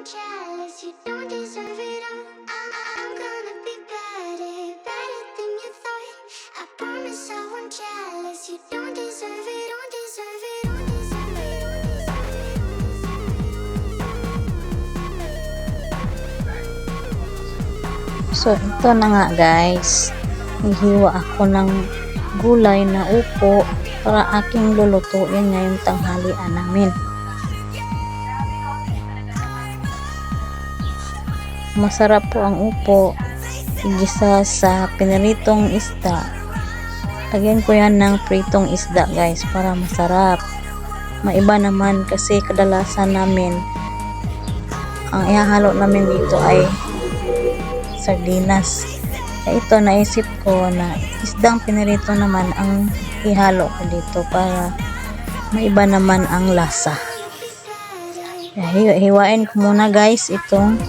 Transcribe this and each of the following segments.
jealous, you don't deserve it all. I'm gonna be better, better than you thought. I promise I won't jealous, you don't deserve it, don't deserve it, don't deserve it, don't deserve it. So, ito na nga guys. Hihiwa ako ng gulay na upo para aking lulutuin ngayong tanghalian namin. Masarap po ang upo. Igisa sa piniritong isda. Lagyan ko yan ng pritong isda guys para masarap. Maiba naman kasi kadalasan namin ang ihahalo namin dito ay sardinas. Ito naisip ko na isdang pinirito naman ang ihalo ko dito para maiba naman ang lasa. Hiwain ko muna guys itong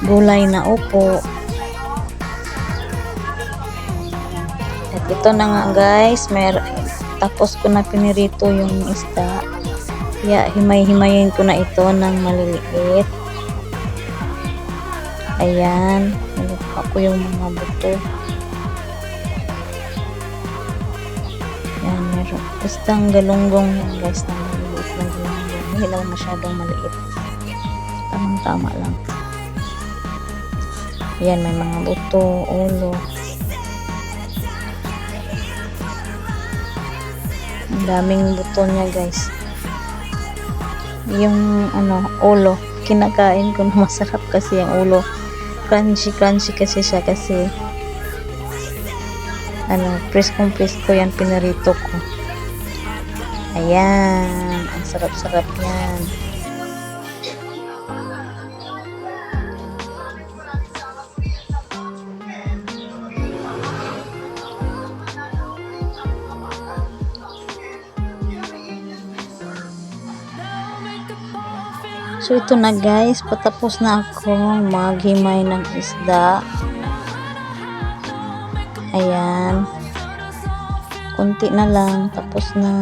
gulay na upo. At ito na nga guys, tapos ko na pinirito yung isda. Kaya himay-himayin ko na ito ng maliliit. Ayan, nilukha ko yung mga buto. Ayan, meron. Bastang galunggong yan guys, na maliliit na galunggong. Hindi lang masyadong maliit. Tamang-tama lang. Ayan, may mga buto, ulo. Ang daming buto niya guys. Yung ulo, kinakain ko na masarap kasi ang ulo. Crunchy kasi siya kasi presko yan pinarito ko. Ayan, ang sarap-sarap yan. So ito na guys, patapos na akong maghimay ng isda. Ayan. Kunti na lang, tapos na.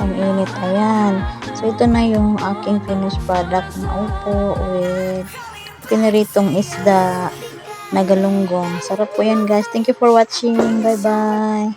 Ang init, ayan. So ito na yung aking finished product na upo with piniritong isda na galunggong. Sarap po yan guys. Thank you for watching. Bye bye.